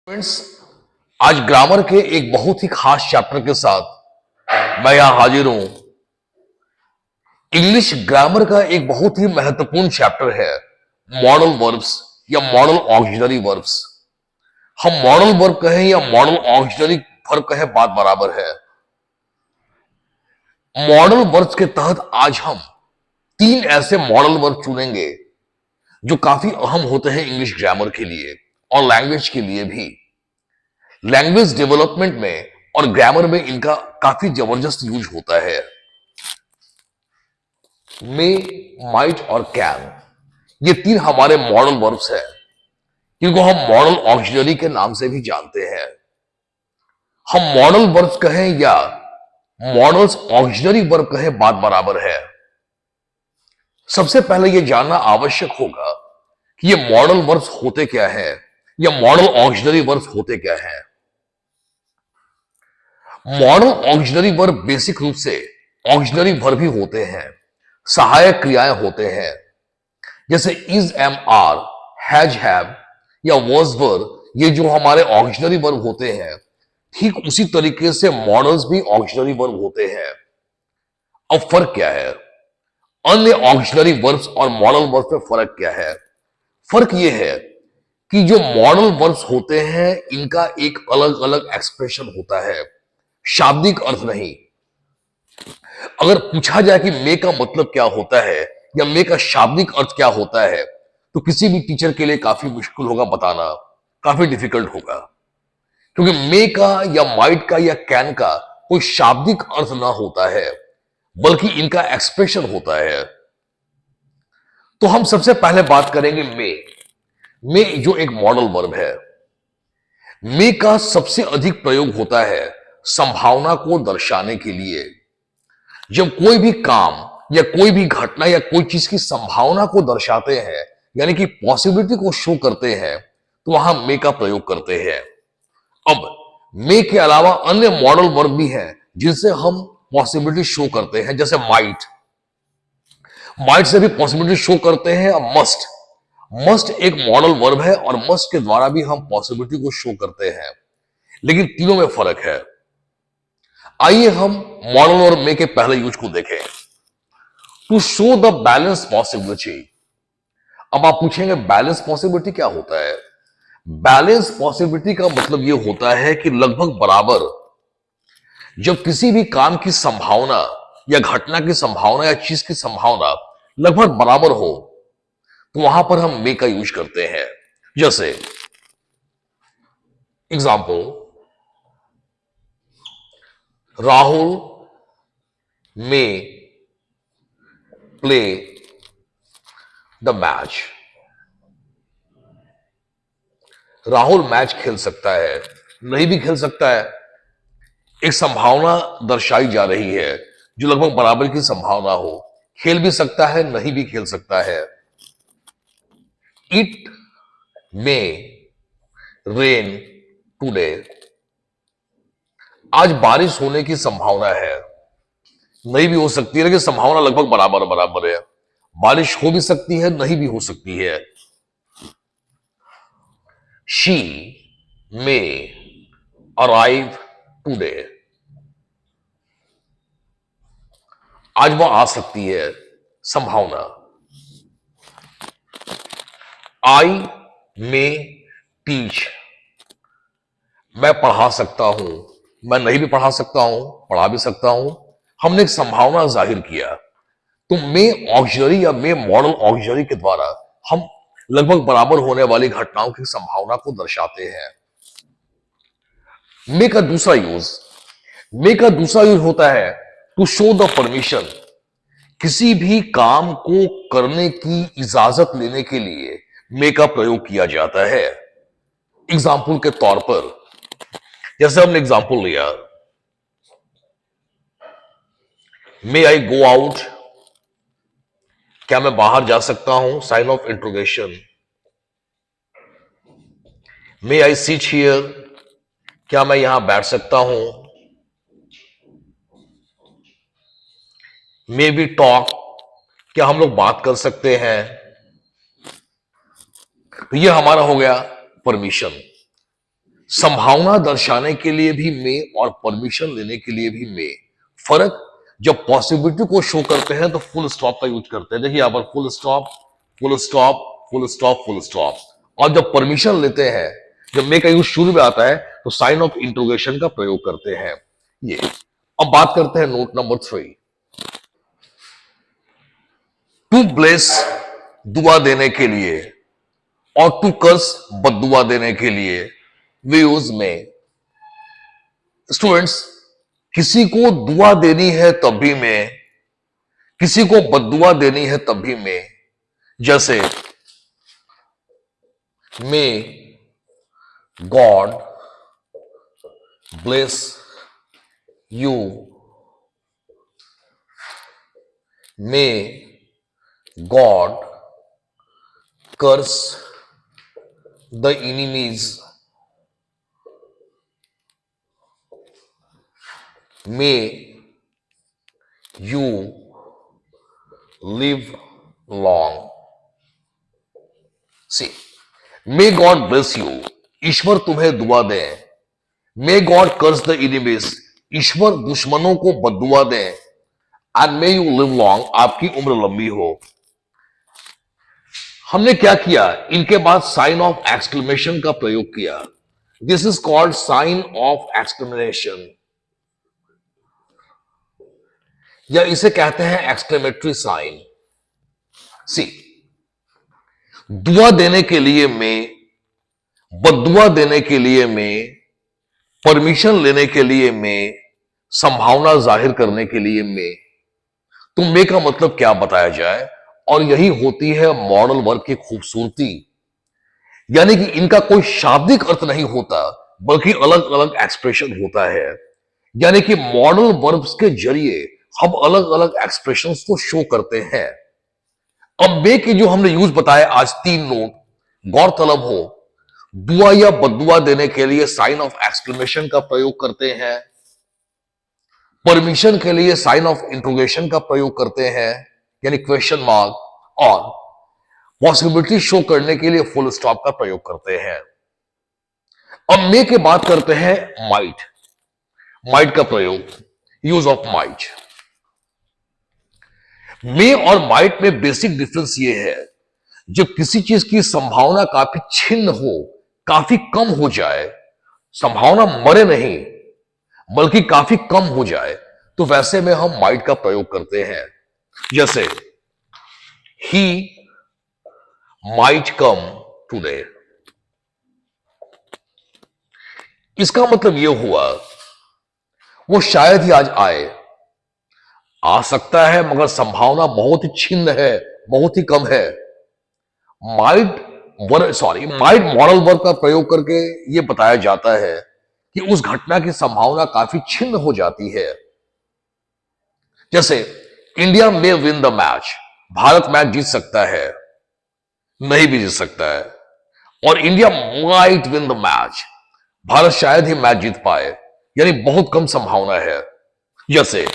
Friends, आज grammar के एक बहुत ही खास चैप्टर के साथ मैं यहां हाजिर हूं। इंग्लिश ग्रामर का एक बहुत ही महत्वपूर्ण चैप्टर है मॉडल वर्ब्स या मॉडल ऑक्सिलरी वर्ब्स। हम मॉडल वर्ब कहें या मॉडल ऑक्सिलरी वर्ब कहें, बात बराबर है। मॉडल वर्ब्स के तहत आज हम तीन ऐसे मॉडल वर्ब चुनेंगे जो काफी अहम होते हैं इंग्लिश ग्रामर के लिए और लैंग्वेज के लिए भी। लैंग्वेज डेवलपमेंट में और ग्रामर में इनका काफी जबरदस्त यूज होता है। मे, माइट और कैन, ये तीन हमारे मॉडल वर्ब्स हैं, जिनको हम मॉडल ऑक्सिलरी के नाम से भी जानते हैं। हम मॉडल वर्ब्स कहें या मॉडल्स ऑक्सिलरी वर्ब कहें, बात बराबर है। सबसे पहले यह जानना आवश्यक होगा कि ये मॉडल वर्ब्स होते क्या है या मॉडल ऑक्सिलरी वर्ब्स होते क्या है। मॉडल ऑक्सिलरी वर्ब बेसिक रूप से ऑक्सिलरी वर्ब ही होते हैं, सहायक क्रियाएं होते हैं, जैसे is, am, are, has, have या वॉज वर। ये जो हमारे ऑक्सिलरी वर्ब होते हैं, ठीक उसी तरीके से मॉडल्स भी ऑक्सिलरी वर्ब होते हैं। अब फर्क क्या है? अन्य ऑक्सिलरी वर्ब्स और मॉडल वर्ब्स में फर्क क्या है? फर्क यह है कि जो मॉडल वर्ब्स होते हैं, इनका एक अलग अलग एक्सप्रेशन होता है, शाब्दिक अर्थ नहीं। अगर पूछा जाए कि मे का मतलब क्या होता है या मे का शाब्दिक अर्थ क्या होता है, तो किसी भी टीचर के लिए काफी मुश्किल होगा बताना, काफी डिफिकल्ट होगा, क्योंकि मे का या माइट का या कैन का कोई शाब्दिक अर्थ ना होता है, बल्कि इनका एक्सप्रेशन होता है। तो हम सबसे पहले बात करेंगे मे जो एक मॉडल वर्ब है। मे का सबसे अधिक प्रयोग होता है संभावना को दर्शाने के लिए। जब कोई भी काम या कोई भी घटना या कोई चीज की संभावना को दर्शाते हैं, यानी कि पॉसिबिलिटी को शो करते हैं, तो वहां मे का प्रयोग करते हैं। अब मे के अलावा अन्य मॉडल वर्ब भी हैं जिनसे हम पॉसिबिलिटी शो करते हैं, जैसे माइट। माइट से भी पॉसिबिलिटी शो करते हैं। और मस्ट एक मॉडल वर्ब है और मस्ट के द्वारा भी हम पॉसिबिलिटी को शो करते हैं, लेकिन तीनों में फर्क है। आइए हम मॉडल और मे के पहले यूज को देखें। To show the balance possibility. अब आप पूछेंगे बैलेंस पॉसिबिलिटी क्या होता है? बैलेंस पॉसिबिलिटी का मतलब यह होता है कि लगभग बराबर, जब किसी भी काम की संभावना या घटना की संभावना या चीज की संभावना लगभग बराबर हो, तो वहां पर हम मे का यूज करते हैं। जैसे example, Rahul may play the match. Rahul match खेल सकता है, नहीं भी खेल सकता है। एक संभावना दर्शाई जा रही है जो लगभग बराबर की संभावना हो, खेल भी सकता है, नहीं भी खेल सकता है। It may rain today. आज बारिश होने की संभावना है, नहीं भी हो सकती है, लेकिन संभावना लगभग बराबर बराबर है। बारिश हो भी सकती है, नहीं भी हो सकती है। She may arrive today. आज वह आ सकती है, संभावना। आई मे टीच। मैं पढ़ा सकता हूं, मैं नहीं भी पढ़ा सकता हूं, पढ़ा भी सकता हूं। हमने एक संभावना जाहिर किया। तो मे ऑक्सिलरी या मे मॉडल ऑक्सिलरी के द्वारा हम लगभग बराबर होने वाली घटनाओं की संभावना को दर्शाते हैं। मे का दूसरा यूज होता है टू शो द परमिशन। किसी भी काम को करने की इजाजत लेने के लिए मे का प्रयोग किया जाता है। एग्जाम्पल के तौर पर, जैसे हमने एग्जाम्पल लिया, मे आई गो आउट। क्या मैं बाहर जा सकता हूं? Sign of interrogation. May I sit here. क्या मैं यहां बैठ सकता हूं? May we talk. क्या हम लोग बात कर सकते हैं? तो यह हमारा हो गया परमिशन। संभावना दर्शाने के लिए भी मे और परमिशन लेने के लिए भी मे। फर्क, जब पॉसिबिलिटी को शो करते हैं तो फुल स्टॉप का यूज करते हैं। देखिए यहां पर full stop, full stop, full stop, full stop. और जब परमिशन लेते हैं, जब मे का यूज शुरू में आता है तो साइन ऑफ इंट्रोगेशन का प्रयोग करते हैं ये। अब बात करते हैं नोट नंबर 3। टू ब्लेस, दुआ देने के लिए, और टू कर्स, बददुआ देने के लिए वी यूज मे। स्टूडेंट्स, किसी को दुआ देनी है तब भी में, किसी को बददुआ देनी है तब भी में। जैसे may God bless you, may God curse the enemies, may you live long। See, may God bless you, ईश्वर तुम्हें दुआ दे। May God curse the enemies, ईश्वर दुश्मनों को बददुआ दे। And may you live long, आपकी उम्र लंबी हो। हमने क्या किया, इनके बाद साइन ऑफ एक्सक्लेमेशन का प्रयोग किया। This is called sign of exclamation, या इसे कहते हैं एक्सक्लेमेटरी साइन। सी, दुआ देने के लिए में, बददुआ देने के लिए में, परमिशन लेने के लिए में, संभावना जाहिर करने के लिए में। तो मे का मतलब क्या बताया जाए, और यही होती है मॉडल वर्ब की खूबसूरती। यानी कि इनका कोई शाब्दिक अर्थ नहीं होता, बल्कि अलग अलग एक्सप्रेशन होता है। यानी कि मॉडल वर्ब्स के जरिए हम अलग अलग एक्सप्रेशंस को शो करते हैं। अब मे के जो हमने यूज बताए आज 3 नोट, गौरतलब हो दुआ या बददुआ देने के लिए साइन ऑफ एक्सक्लेमेशन का प्रयोग करते हैं, परमिशन के लिए साइन ऑफ इंट्रोगेशन का प्रयोग करते हैं यानी क्वेश्चन मार्क, और पॉसिबिलिटी शो करने के लिए फुल स्टॉप का प्रयोग करते हैं। अब मे के बात करते हैं माइट, माइट का प्रयोग, यूज ऑफ माइट। मे और माइट में बेसिक डिफरेंस ये है, जब किसी चीज की संभावना काफी छिन्न हो, काफी कम हो जाए, संभावना मरे नहीं बल्कि काफी कम हो जाए, तो वैसे में हम माइट का प्रयोग करते हैं। जैसे ही माइट कम टुडे, इसका मतलब यह हुआ वो शायद ही आज आए। आ सकता है मगर संभावना बहुत ही छिन्न है, बहुत ही कम है। माइट माइट मॉडल वर्ब का प्रयोग करके यह बताया जाता है कि उस घटना की संभावना काफी छिन्न हो जाती है। जैसे India may win the match, भारत मैच जीत सकता है, नहीं भी जीत सकता है। और India might win the match, भारत शायद ही मैच जीत पाए, यानी बहुत कम संभावना है। जैसे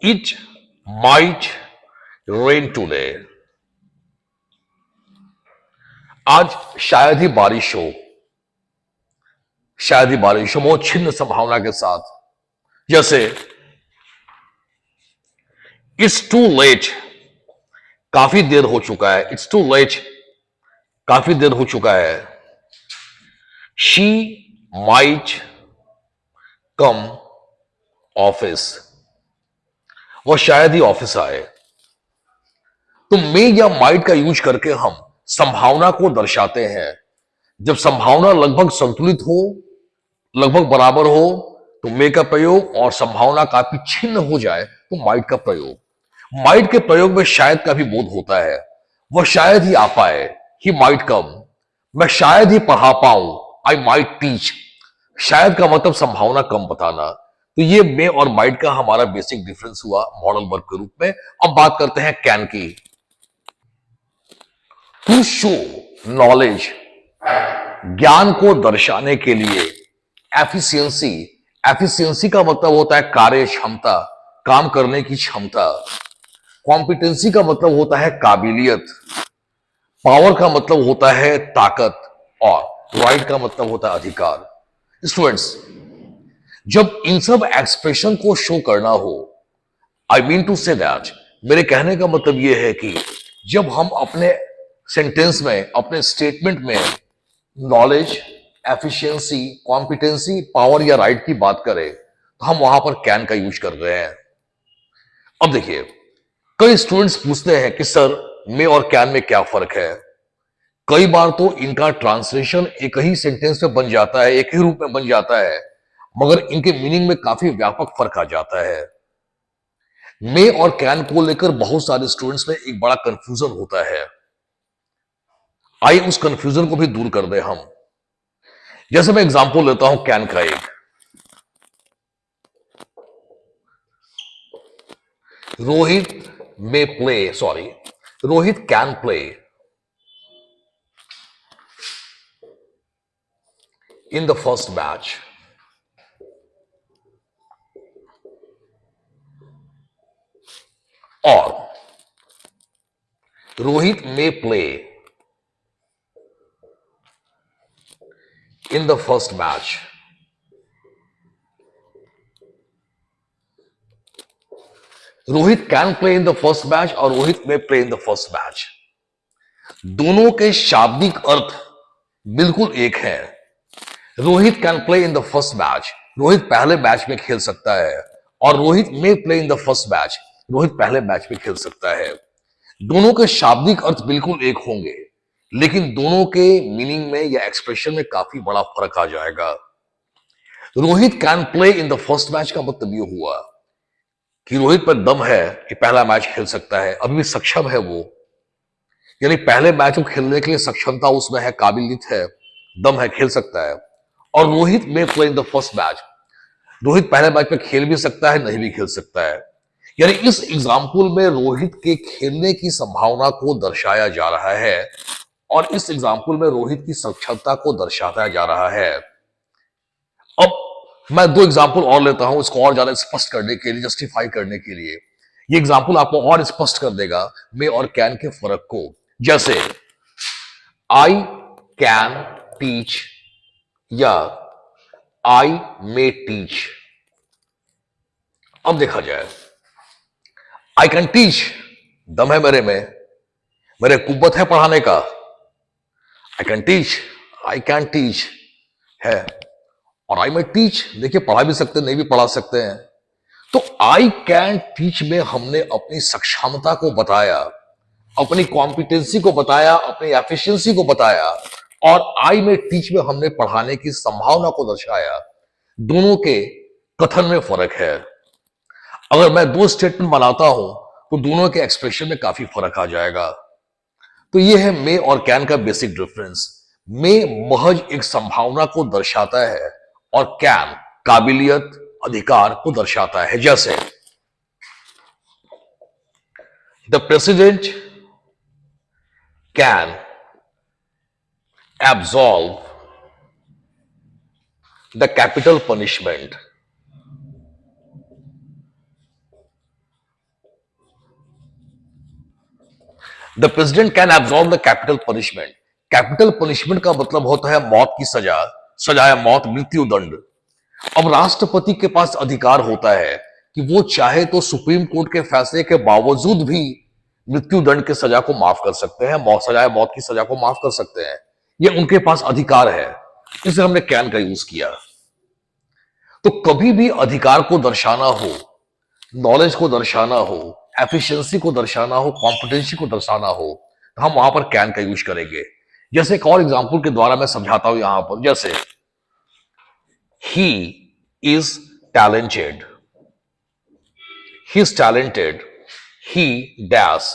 इट माइट रेन टुडे, आज शायद ही बारिश हो, शायद ही बारिश हो, बहुत छिन्न संभावना के साथ। जैसे इट्स टू लेट, काफी देर हो चुका है, इट्स टू लेट, काफी देर हो चुका है। शी माइट कम ऑफिस, वह शायद ही ऑफिस आए। तो मे या माइट का यूज करके हम संभावना को दर्शाते हैं। जब संभावना लगभग संतुलित हो, लगभग बराबर हो, तो मे का प्रयोग, और संभावना काफी छिन्न हो जाए तो माइट का प्रयोग। माइट के प्रयोग में शायद का भी बोध होता है, वह शायद ही आ पाए, ही माइट कम, मैं शायद ही पढ़ा पाऊं, आई माइट टीच। शायद का मतलब संभावना कम बताना। तो ये मे और माइट का हमारा बेसिक डिफरेंस हुआ मॉडल वर्ब के रूप में। अब बात करते हैं कैन की। टू शो नॉलेज, ज्ञान को दर्शाने के लिए। एफिशिएंसी, एफिशिएंसी का मतलब होता है कार्य क्षमता, काम करने की क्षमता। कॉम्पिटेंसी का मतलब होता है काबिलियत। पावर का मतलब होता है ताकत, और राइट का मतलब होता है अधिकार। स्टूडेंट्स, जब इन सब एक्सप्रेशन को शो करना हो, I mean to say that, मेरे कहने का मतलब यह है कि जब हम अपने सेंटेंस में, अपने स्टेटमेंट में नॉलेज, एफिशिएंसी, कॉम्पिटेंसी, पावर या राइट की बात करें तो हम वहां पर कैन का यूज कर रहे हैं। अब देखिए, कई स्टूडेंट्स पूछते हैं कि सर मे और कैन में क्या फर्क है। कई बार तो इनका ट्रांसलेशन एक ही सेंटेंस में बन जाता है, एक ही रूप में बन जाता है, मगर इनके मीनिंग में काफी व्यापक फर्क आ जाता है। मे और कैन को लेकर बहुत सारे स्टूडेंट्स में एक बड़ा कंफ्यूजन होता है। आइए उस कंफ्यूजन को भी दूर कर दें हम। जैसे मैं एग्जांपल लेता हूं कैन का एक, Rohit may play, sorry, Rohit can play in the first match, or Rohit may play in the first match. Rohit can play in the first match और Rohit may play in the first match. दोनों के शाब्दिक अर्थ बिल्कुल एक है। Rohit can play in the first match, Rohit पहले match में खेल सकता है, और Rohit may play in the first match, Rohit पहले मैच में खेल सकता है। दोनों के शाब्दिक अर्थ बिल्कुल एक होंगे, लेकिन दोनों के मीनिंग में या एक्सप्रेशन में काफी बड़ा फर्क आ जाएगा। Rohit can play in the first match का मतलब यह हुआ कि रोहित पर दम है कि पहला मैच खेल सकता है, अभी भी सक्षम है वो, यानी पहले मैच को खेलने के लिए सक्षमता उसमें है, काबिलियत है, दम है, खेल सकता है। और रोहित में play in the first match, Rohit पहले मैच में खेल भी सकता है, नहीं भी खेल सकता है। यानी इस एग्जाम्पल में रोहित के खेलने की संभावना को दर्शाया जा रहा है और इस एग्जाम्पल में रोहित की सक्षमता को दर्शाया जा रहा है। अब मैं दो एग्जाम्पल और लेता हूं इसको और ज्यादा स्पष्ट करने के लिए, जस्टिफाई करने के लिए। ये एग्जाम्पल आपको और स्पष्ट कर देगा मे और कैन के फर्क को। जैसे आई कैन टीच या आई मे टीच। अब देखा जाए, आई कैन टीच, दम है मेरे कुव्वत है पढ़ाने का। I can teach, I can teach है, और आई में टीच, देखिए पढ़ा भी सकते हैं, नहीं भी पढ़ा सकते हैं। तो आई कैन टीच में हमने अपनी सक्षमता को बताया, अपनी कॉम्पिटेंसी को बताया, अपनी एफिशिएंसी को बताया, और आई में टीच में हमने पढ़ाने की संभावना को दर्शाया। दोनों के कथन में फर्क है। अगर मैं दो स्टेटमेंट बनाता हूं तो दोनों के एक्सप्रेशन में काफी फर्क आ जाएगा। तो यह है मे और कैन का बेसिक डिफरेंस। मे महज एक संभावना को दर्शाता है और कैन काबिलियत, अधिकार को दर्शाता है। जैसे the president can absolve the capital punishment. The president can absolve the capital punishment. Capital punishment का मतलब होता है मौत की सजा, सजा या मौत, मृत्यु दंड। अब राष्ट्रपति के पास अधिकार होता है कि वो चाहे तो सुप्रीम कोर्ट के फैसले के बावजूद भी मृत्यु दंड की सजा को माफ कर सकते हैं, मौत की सजा को माफ कर सकते हैं। ये उनके पास अधिकार है, इसलिए हमने कैन का यूज किया। तो कभी भी अधिकार को दर्शाना हो, नॉलेज को दर्शाना हो, एफिशिएंसी को दर्शाना हो, कॉम्पिटेंसी को दर्शाना हो, तो हम वहां पर कैन का यूज करेंगे। जैसे एक और एग्जांपल के द्वारा मैं समझाता हूं यहां पर। जैसे he is talented, he is talented, he does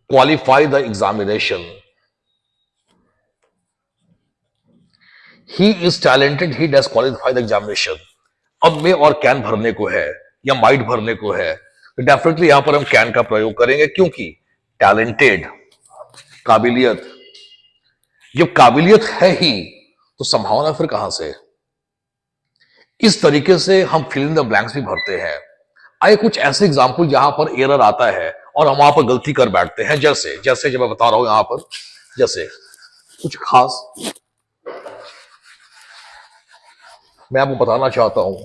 qualify the examination, he is talented, he does qualify the examination। अब में और कैन भरने को है या माइट भरने को है, तो डेफिनेटली यहां पर हम कैन का प्रयोग करेंगे, क्योंकि टैलेंटेड, काबिलियत, जब काबिलियत है ही तो संभावना फिर कहां से। इस तरीके से हम फिल इन द ब्लैंक्स भी भरते हैं। आइए कुछ ऐसे एग्जाम्पल जहां पर एरर आता है और हम वहां पर गलती कर बैठते हैं। जैसे जैसे जब मैं बता रहा हूं यहां पर, जैसे कुछ खास मैं आपको बताना चाहता हूं,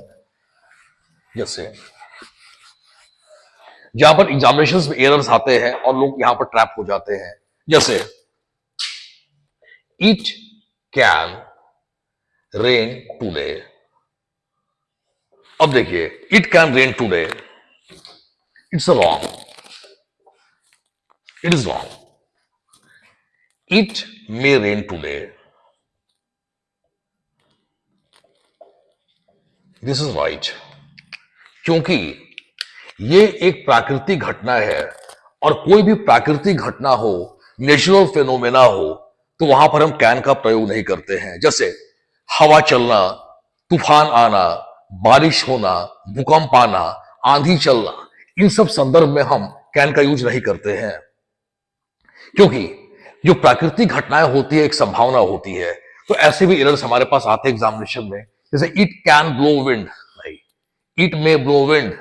जैसे जहां पर एग्जामिनेशन में एरर्स आते हैं और लोग यहां पर ट्रैप हो जाते हैं, जैसे इट कैन रेन टूडे। अब देखिए, it can rain today, it's wrong, it is wrong. It may rain today, this is right. क्योंकि ये एक प्राकृतिक घटना है, और कोई भी प्राकृतिक घटना हो, नेचुरल फेनोमेना हो, तो वहां पर हम कैन का प्रयोग नहीं करते हैं। जैसे हवा चलना, तूफान आना, बारिश होना, भूकंप आना, आंधी चलना, इन सब संदर्भ में हम कैन का यूज नहीं करते हैं। क्योंकि जो प्राकृतिक घटनाएं होती है, एक संभावना होती है, तो ऐसे भी एरर्स हमारे पास आते हैं एग्जामिनेशन में। जैसे इट कैन ब्लो विंड, नहीं, it may blow wind.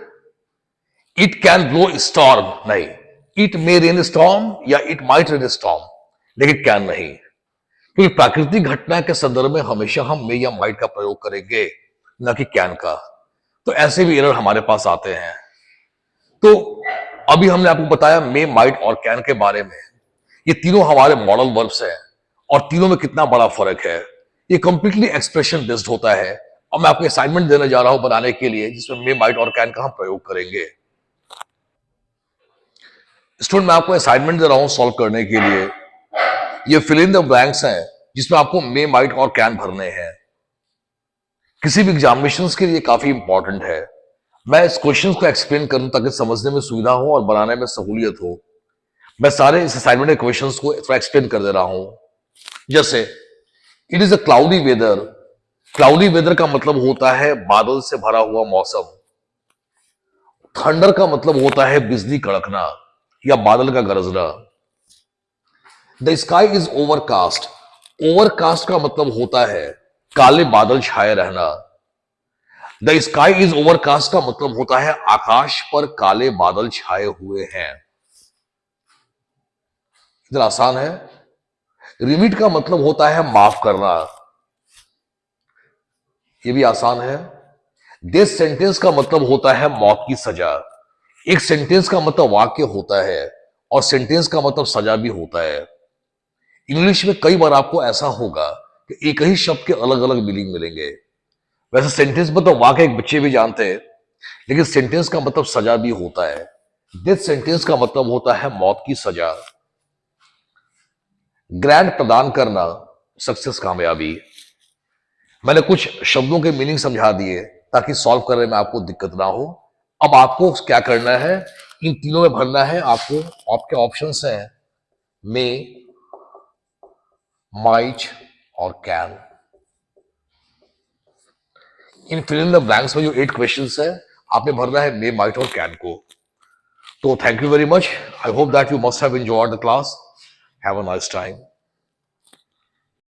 It can blow storm, नहीं, इट मे रेन स्टॉर्म या इट माइट रेन स्टॉर्म, लेकिन कैन नहीं। क्योंकि प्राकृतिक घटना के संदर्भ में हमेशा हम मे या माइट का प्रयोग करेंगे, न कि कैन का। तो ऐसे भी एरर हमारे पास आते हैं। तो अभी हमने आपको बताया मे, माइट और कैन के बारे में। ये तीनों हमारे मॉडल वर्ब्स हैं, और तीनों में कितना बड़ा फर्क है। ये कंप्लीटली एक्सप्रेशन बेस्ड होता है, और मैं आपको असाइनमेंट देने जा रहा हूं बनाने के लिए, जिसमें मे, माइट और कैन का हम प्रयोग करेंगे। स्टूडेंट, मैं आपको असाइनमेंट दे रहा हूं सॉल्व करने के लिए। ये फिल इन द ब्लैंक्स हैं, जिसमें आपको मे, माइट और कैन भरने हैं। किसी भी एग्जामिनेशंस के लिए काफी इंपॉर्टेंट है। मैं इस क्वेश्चंस को एक्सप्लेन करूं ताकि समझने में सुविधा हो और बनाने में सहूलियत हो। मैं सारे इस असाइनमेंट के क्वेश्चंस को थोड़ा एक्सप्लेन कर दे रहा हूं। जैसे it is a cloudy weather. Cloudy weather का मतलब होता है बादल से भरा हुआ मौसम। थंडर का मतलब होता है बिजली कड़कना या बादल का गरजना। The sky is overcast. Overcast का मतलब होता है काले बादल छाए रहना। द स्काई इज ओवरकास्ट का मतलब होता है आकाश पर काले बादल छाए हुए हैं। इतना आसान है। रिमिट का मतलब होता है माफ करना, यह भी आसान है। डेथ सेंटेंस का मतलब होता है मौत की सजा। एक सेंटेंस का मतलब वाक्य होता है, और सेंटेंस का मतलब सजा भी होता है। इंग्लिश में कई बार आपको ऐसा होगा कि एक ही शब्द के अलग अलग मीनिंग मिलेंगे। वैसे सेंटेंस मतलब वाक्य एक बच्चे भी जानते हैं, लेकिन सेंटेंस का मतलब सजा भी होता है। डेथ सेंटेंस का मतलब होता है मौत की सजा। ग्रैंड प्रदान करना, सक्सेस कामयाबी। मैंने कुछ शब्दों के मीनिंग समझा दिए ताकि सॉल्व करने में आपको दिक्कत ना हो। अब आपको क्या करना है, इन तीनों में भरना है। आपको आपके ऑप्शंस हैं मे, माइट और कैन। इन फिल इन द ब्लैंक्स में जो 8 क्वेश्चंस है, आपने भरना है मे, माइट और कैन को। तो thank you very much. I hope that you must have enjoyed the class. Have a nice time.